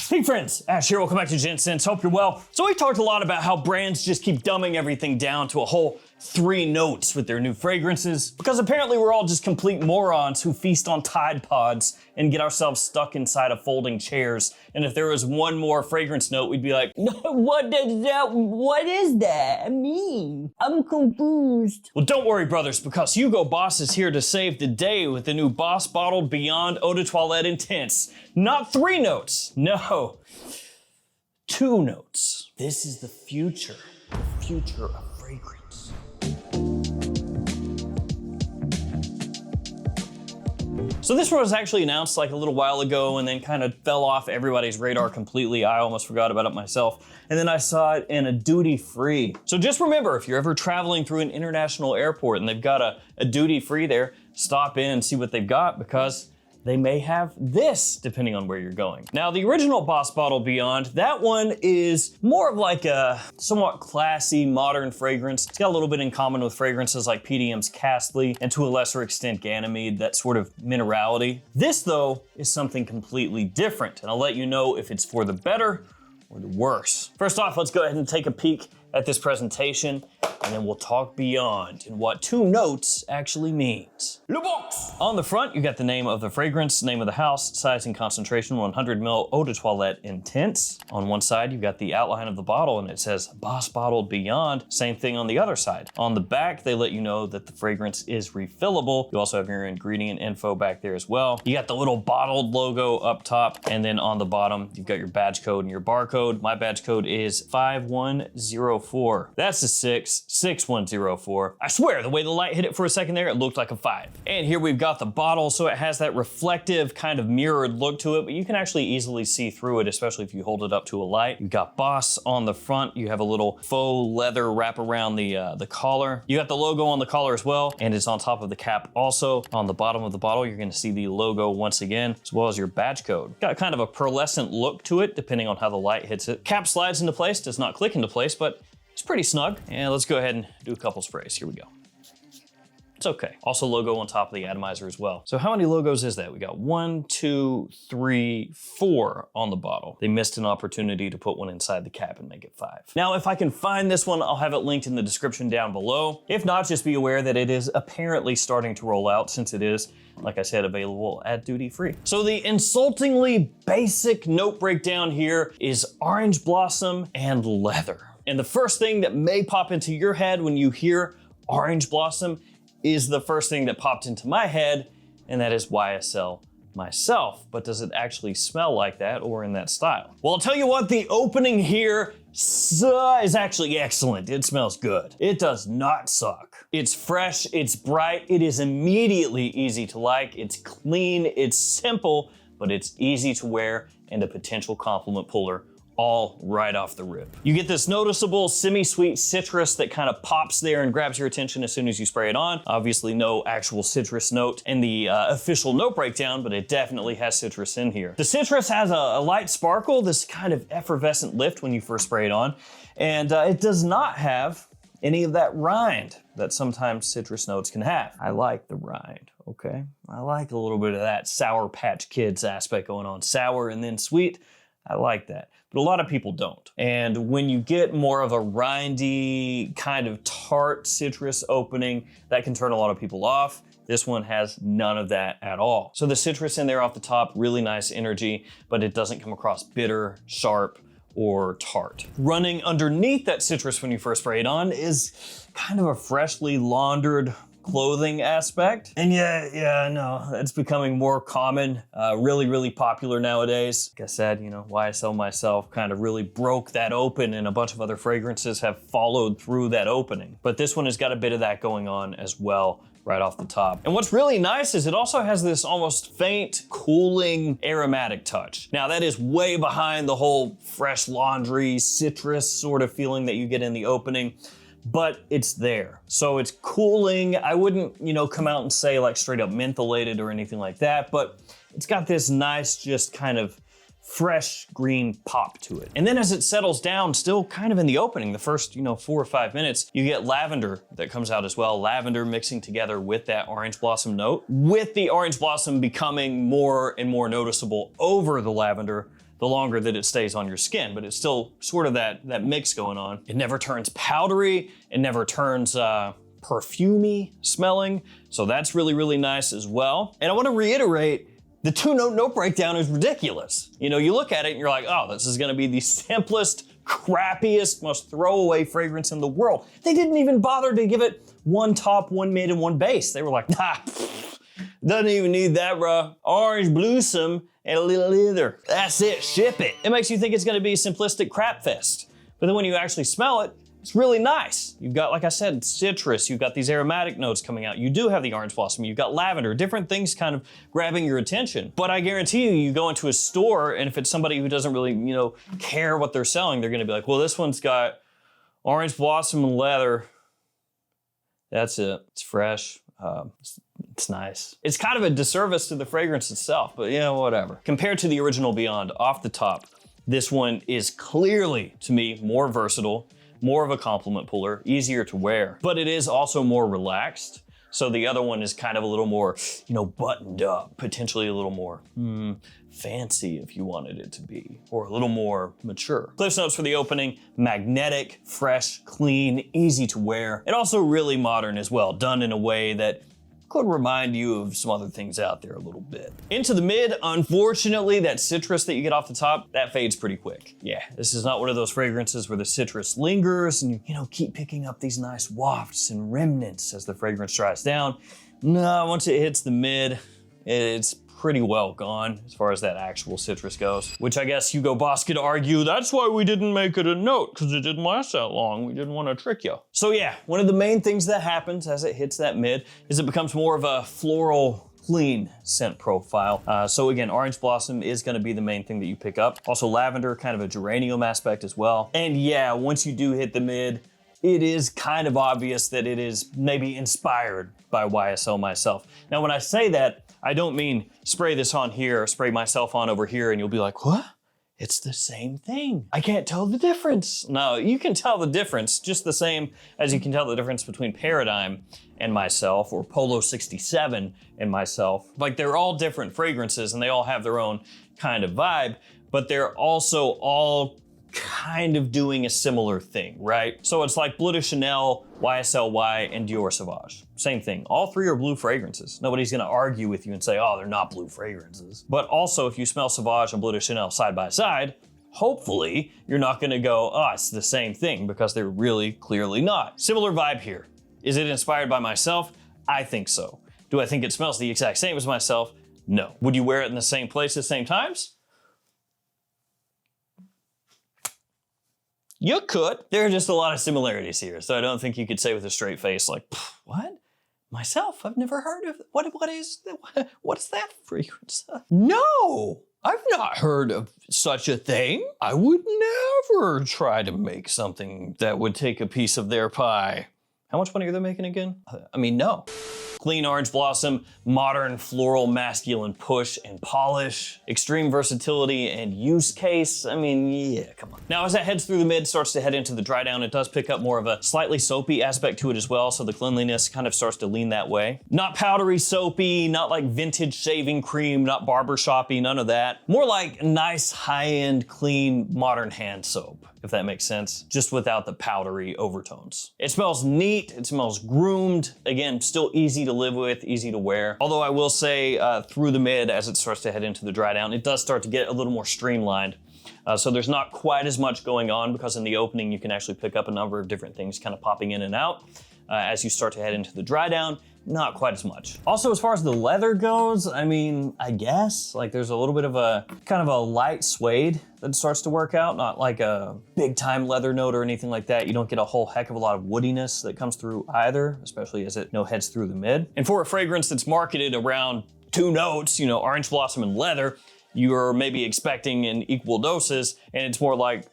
Hey friends, Ash here, welcome back to Gents. Hope you're well. So we talked a lot about how brands just keep dumbing everything down to a whole 3 notes with their new fragrances, because apparently we're all just complete morons who feast on Tide Pods and get ourselves stuck inside of folding chairs. And if there was one more fragrance note, we'd be like, no, what is that mean? I'm confused. Well, don't worry, brothers, because Hugo Boss is here to save the day with the new Boss Bottled Beyond Eau de Toilette Intense. Not 3 notes, no, 2 notes. This is the future of fragrance. So this one was actually announced like a little while ago and then kind of fell off everybody's radar completely. I almost forgot about it myself. And then I saw it in a duty free. So just remember, if you're ever traveling through an international airport and they've got a duty free there, stop in and see what they've got, because they may have this depending on where you're going. Now, the original Boss Bottle Beyond, that one is more of like a somewhat classy, modern fragrance. It's got a little bit in common with fragrances like PDM's Castly and to a lesser extent Ganymede, that sort of minerality. This though is something completely different, and I'll let you know if it's for the better or the worse. First off, let's go ahead and take a peek at this presentation, and then we'll talk beyond and what 2 notes actually means. Le box! On the front, you got the name of the fragrance, name of the house, size and concentration, 100 ml Eau de Toilette Intense. On one side, you've got the outline of the bottle, and it says Boss Bottled Beyond. Same thing on the other side. On the back, they let you know that the fragrance is refillable. You also have your ingredient info back there as well. You got the little bottled logo up top, and then on the bottom, you've got your badge code and your barcode. My badge code is 5104. That's a 6104. I swear, the way the light hit it for a second there, it looked like a 5. And here we've got the bottle, so it has that reflective kind of mirrored look to it, but you can actually easily see through it, especially if you hold it up to a light. You've got Boss on the front. You have a little faux leather wrap around the collar. You got the logo on the collar as well, and it's on top of the cap also. On the bottom of the bottle, you're gonna see the logo once again, as well as your badge code. Got kind of a pearlescent look to it, depending on how the light hits it. Cap slides into place, does not click into place, but it's pretty snug. And let's go ahead and do a couple sprays. Here we go. It's okay. Also logo on top of the atomizer as well. So how many logos is that? We got 1, 2, 3, 4 on the bottle. They missed an opportunity to put one inside the cap and make it 5. Now, if I can find this one, I'll have it linked in the description down below. If not, just be aware that it is apparently starting to roll out, since it is, like I said, available at duty free. So the insultingly basic note breakdown here is orange blossom and leather. And the first thing that may pop into your head when you hear orange blossom is the first thing that popped into my head, and that is YSL myself. But does it actually smell like that or in that style? Well, I'll tell you what, the opening here is actually excellent. It smells good. It does not suck. It's fresh, it's bright, it is immediately easy to like, it's clean, it's simple, but it's easy to wear and a potential compliment puller all right off the rip. You get this noticeable semi-sweet citrus that kind of pops there and grabs your attention as soon as you spray it on. Obviously no actual citrus note in the official note breakdown, but it definitely has citrus in here. The citrus has a light sparkle, this kind of effervescent lift when you first spray it on, and it does not have any of that rind that sometimes citrus notes can have. I like the rind, okay? I like a little bit of that Sour Patch Kids aspect going on. Sour and then sweet, I like that. But a lot of people don't. And when you get more of a rindy, kind of tart citrus opening, that can turn a lot of people off. This one has none of that at all. So the citrus in there off the top, really nice energy, but it doesn't come across bitter, sharp, or tart. Running underneath that citrus when you first spray it on is kind of a freshly laundered clothing aspect. And yeah, no, it's becoming more common, really popular nowadays. Like I said, you know, YSL myself kind of really broke that open, and a bunch of other fragrances have followed through that opening. But this one has got a bit of that going on as well, right off the top. And what's really nice is it also has this almost faint, cooling, aromatic touch. Now that is way behind the whole fresh laundry, citrus sort of feeling that you get in the opening, but it's there. So it's cooling. I wouldn't, you know, come out and say like straight up mentholated or anything like that, but it's got this nice, just kind of fresh green pop to it. And then as it settles down, still kind of in the opening, the first, 4 or 5 minutes, you get lavender that comes out as well. Lavender mixing together with that orange blossom note, with the orange blossom becoming more and more noticeable over the lavender the longer that it stays on your skin, but it's still sort of that mix going on. It never turns powdery, it never turns perfumey smelling, so that's really, really nice as well. And I wanna reiterate, the 2-note note breakdown is ridiculous. You know, you look at it and you're like, oh, this is gonna be the simplest, crappiest, most throwaway fragrance in the world. They didn't even bother to give it one top, one mid, and one base. They were like, nah, doesn't even need that, bro. Orange blossom and a little leather. That's it, ship it. It makes you think it's gonna be a simplistic crap fest. But then when you actually smell it, it's really nice. You've got, like I said, citrus, you've got these aromatic notes coming out. You do have the orange blossom, you've got lavender, different things kind of grabbing your attention. But I guarantee you, you go into a store and if it's somebody who doesn't really, you know, care what they're selling, they're gonna be like, well, this one's got orange blossom and leather. That's it, it's fresh. It's nice. It's kind of a disservice to the fragrance itself, but you know, whatever. Compared to the original Beyond, off the top, this one is clearly, to me, more versatile, more of a compliment puller, easier to wear, but it is also more relaxed. So the other one is kind of a little more, you know, buttoned up, potentially a little more fancy if you wanted it to be, or a little more mature. Cliff's notes for the opening: magnetic, fresh, clean, easy to wear, and also really modern as well, done in a way that could remind you of some other things out there a little bit. Into the mid, unfortunately, that citrus that you get off the top, that fades pretty quick. Yeah, this is not one of those fragrances where the citrus lingers and you know, keep picking up these nice wafts and remnants as the fragrance dries down. No, once it hits the mid, it's pretty well gone as far as that actual citrus goes, which I guess Hugo Boss could argue that's why we didn't make it a note, because it didn't last that long. We didn't want to trick you. So yeah, one of the main things that happens as it hits that mid is it becomes more of a floral, clean scent profile. So again, orange blossom is going to be the main thing that you pick up. Also lavender, kind of a geranium aspect as well. And yeah, once you do hit the mid, it is kind of obvious that it is maybe inspired by YSL Myself. Now, when I say that, I don't mean spray this on here or spray myself on over here and you'll be like, what? It's the same thing. I can't tell the difference. No, you can tell the difference just the same as you can tell the difference between Paradigm and Myself, or Polo 67 and Myself. Like, they're all different fragrances and they all have their own kind of vibe, but they're also all kind of doing a similar thing, right? So it's like Bleu de Chanel, YSL Y, and Dior Sauvage. Same thing. All three are blue fragrances. Nobody's gonna argue with you and say, oh, they're not blue fragrances. But also, if you smell Sauvage and Bleu de Chanel side by side, hopefully you're not gonna go, oh, it's the same thing, because they're really clearly not. Similar vibe here. Is it inspired by Myself? I think so. Do I think it smells the exact same as Myself? No. Would you wear it in the same place at the same times? You could. There are just a lot of similarities here, so I don't think you could say with a straight face like, what? Myself? I've never heard of it. What's that fragrance? No, I've not heard of such a thing. I would never try to make something that would take a piece of their pie. How much money are they making again? I mean, no. Clean orange blossom, modern floral masculine push and polish, extreme versatility and use case. I mean, yeah, come on. Now, as it heads through the mid, starts to head into the dry down, it does pick up more of a slightly soapy aspect to it as well, so the cleanliness kind of starts to lean that way. Not powdery soapy, not like vintage shaving cream, not barbershoppy, none of that. More like nice, high-end, clean, modern hand soap, if that makes sense, just without the powdery overtones. It smells neat, it smells groomed. Again, still easy to live with, easy to wear. Although I will say through the mid, as it starts to head into the dry down, it does start to get a little more streamlined. So there's not quite as much going on, because in the opening you can actually pick up a number of different things kind of popping in and out. As you start to head into the dry down, not quite as much. Also, as far as the leather goes, I mean, I guess, like, there's a little bit of a kind of a light suede that starts to work out, not like a big time leather note or anything like that. You don't get a whole heck of a lot of woodiness that comes through either, especially as it, you know, heads through the mid. And for a fragrance that's marketed around 2 notes, you know, orange blossom and leather, you're maybe expecting in equal doses, and it's more like,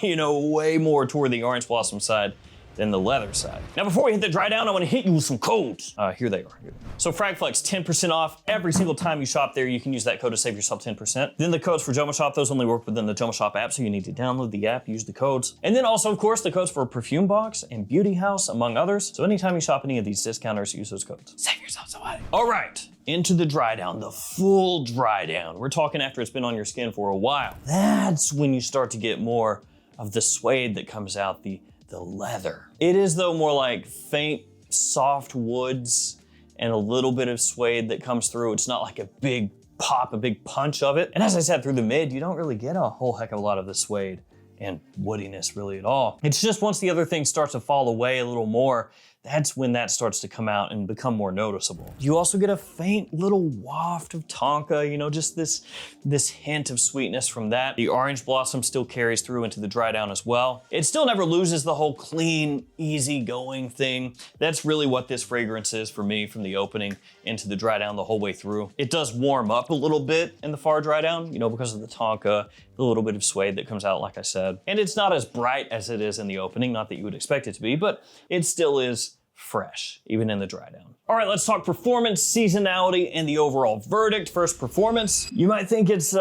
you know, way more toward the orange blossom side than the leather side. Now, before we hit the dry down, I want to hit you with some codes. Here they are. So FragFlex, 10% off. Every single time you shop there, you can use that code to save yourself 10%. Then the codes for JOMASHOP, those only work within the JOMASHOP app, so you need to download the app, use the codes. And then also, of course, the codes for Perfume Box and Beauty House, among others. So anytime you shop any of these discounters, use those codes. Save yourself some money. All right, into the dry down, the full dry down. We're talking after it's been on your skin for a while. That's when you start to get more of the suede that comes out, the leather. It is though more like faint, soft woods and a little bit of suede that comes through. It's not like a big pop, a big punch of it. And as I said, through the mid, you don't really get a whole heck of a lot of the suede and woodiness really at all. It's just once the other thing starts to fall away a little more, that's when that starts to come out and become more noticeable. You also get a faint little waft of tonka, you know, just this hint of sweetness from that. The orange blossom still carries through into the dry down as well. It still never loses the whole clean, easy going thing. That's really what this fragrance is for me, from the opening into the dry down the whole way through. It does warm up a little bit in the far dry down, you know, because of the tonka, the little bit of suede that comes out, like I said. And it's not as bright as it is in the opening, not that you would expect it to be, but it still is fresh, even in the dry down. All right, let's talk performance, seasonality, and the overall verdict. First, performance. You might think it's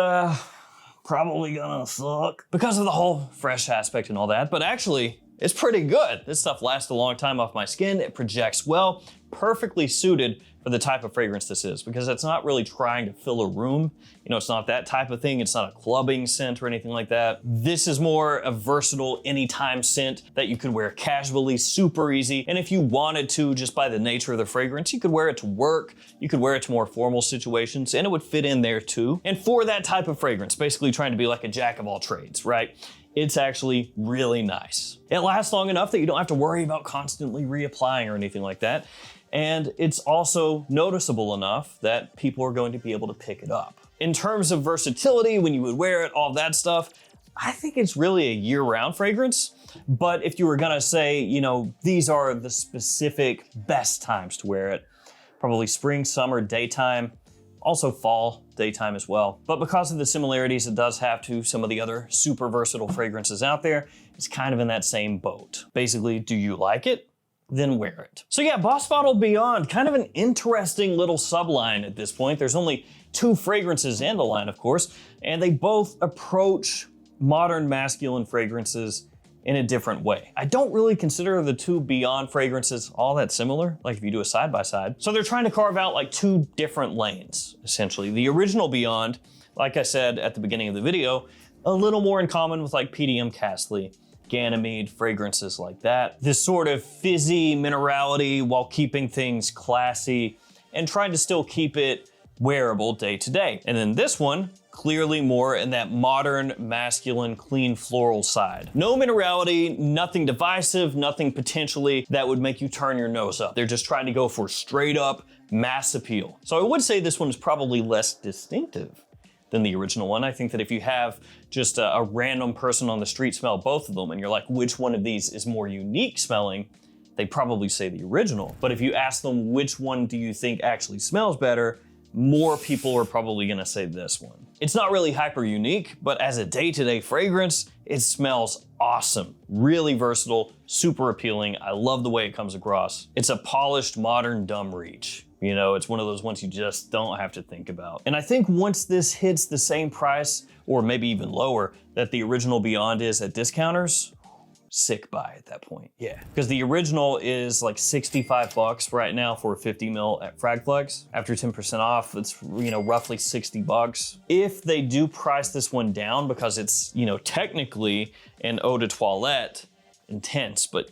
probably gonna suck because of the whole fresh aspect and all that, but actually, it's pretty good. This stuff lasts a long time off my skin. It projects well, perfectly suited for the type of fragrance this is, because it's not really trying to fill a room. You know, it's not that type of thing. It's not a clubbing scent or anything like that. This is more a versatile anytime scent that you could wear casually, super easy. And if you wanted to, just by the nature of the fragrance, you could wear it to work, you could wear it to more formal situations, and it would fit in there too. And for that type of fragrance, basically trying to be like a jack of all trades, right? It's actually really nice. It lasts long enough that you don't have to worry about constantly reapplying or anything like that. And it's also noticeable enough that people are going to be able to pick it up. In terms of versatility, when you would wear it, all that stuff, I think it's really a year-round fragrance. But if you were gonna say, you know, these are the specific best times to wear it, probably spring, summer, daytime, also fall, daytime as well. But because of the similarities it does have to some of the other super versatile fragrances out there, it's kind of in that same boat. Basically, do you like it? Then wear it. So yeah, Boss Bottle Beyond, kind of an interesting little subline at this point. There's only 2 fragrances in the line, of course, and they both approach modern masculine fragrances in a different way. I don't really consider the 2 Beyond fragrances all that similar, like if you do a side-by-side. So they're trying to carve out like 2 different lanes, essentially. The original Beyond, like I said at the beginning of the video, a little more in common with like PDM Castly, Ganymede, fragrances like that. This sort of fizzy minerality while keeping things classy and trying to still keep it wearable day to day. And then this one, clearly more in that modern, masculine, clean floral side. No minerality, nothing divisive, nothing potentially that would make you turn your nose up. They're just trying to go for straight up mass appeal. So I would say this one is probably less distinctive than the original one. I think that if you have just a random person on the street smell both of them and you're like, which one of these is more unique smelling, they probably say the original. But if you ask them which one do you think actually smells better, more people are probably gonna say this one. It's not really hyper unique, but as a day-to-day fragrance, it smells awesome. Really versatile, super appealing. I love the way it comes across. It's a polished, modern, dumb reach. You know, it's one of those ones you just don't have to think about. And I think once this hits the same price, or maybe even lower, that the original Beyond is at discounters, sick buy at that point, yeah. Because the original is like 65 bucks right now for a 50 mil at FragFlex. After 10% off, it's, you know, roughly 60 bucks. If they do price this one down, because it's, you know, technically an eau de toilette, intense, but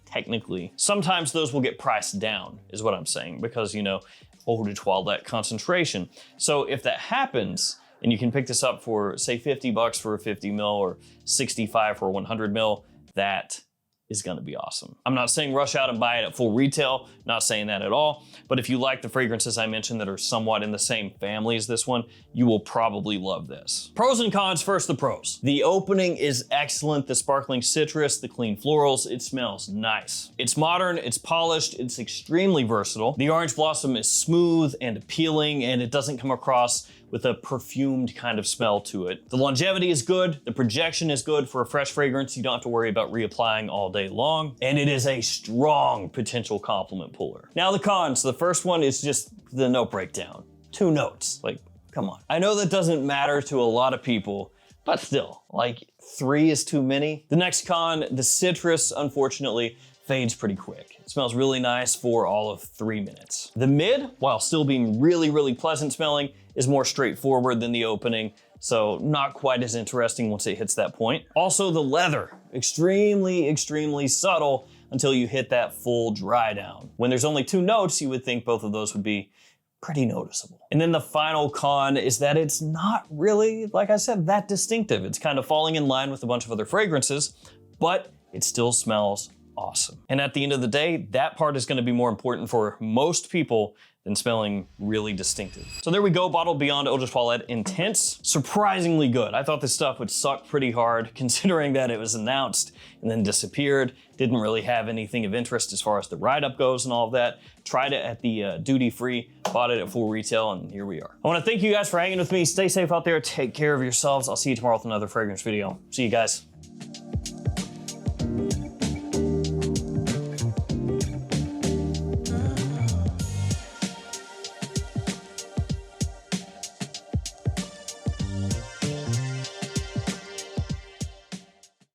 technically, sometimes those will get priced down, is what I'm saying, because, you know, eau de toilette concentration. So if that happens, and you can pick this up for, say, 50 bucks for a 50 mil or 65 for a 100 mil, that is gonna be awesome. I'm not saying rush out and buy it at full retail, not saying that at all, but if you like the fragrances I mentioned that are somewhat in the same family as this one, you will probably love this. Pros and cons, first the pros. The opening is excellent, the sparkling citrus, the clean florals, it smells nice. It's modern, it's polished, it's extremely versatile. The orange blossom is smooth and appealing, and it doesn't come across with a perfumed kind of smell to it. The longevity is good, the projection is good for a fresh fragrance. You don't have to worry about reapplying all day long, and it is a strong potential compliment puller. Now the cons, the first one is just the note breakdown. 2 notes, like, come on. I know that doesn't matter to a lot of people, but still, like 3 is too many. The next con, the citrus, unfortunately, fades pretty quick. It smells really nice for all of 3 minutes. The mid, while still being really, really pleasant smelling, is more straightforward than the opening, so not quite as interesting once it hits that point. Also the leather, extremely, extremely subtle until you hit that full dry down. When there's only 2 notes, you would think both of those would be pretty noticeable. And then the final con is that it's not really, like I said, that distinctive. It's kind of falling in line with a bunch of other fragrances, but it still smells awesome. And at the end of the day, that part is gonna be more important for most people than smelling really distinctive. So there we go, Bottled Beyond Eau de Toilette Intense. Surprisingly good. I thought this stuff would suck pretty hard considering that it was announced and then disappeared. Didn't really have anything of interest as far as the write-up goes and all of that. Tried it at the duty-free, bought it at full retail, and here we are. I wanna thank you guys for hanging with me. Stay safe out there, take care of yourselves. I'll see you tomorrow with another fragrance video. See you guys.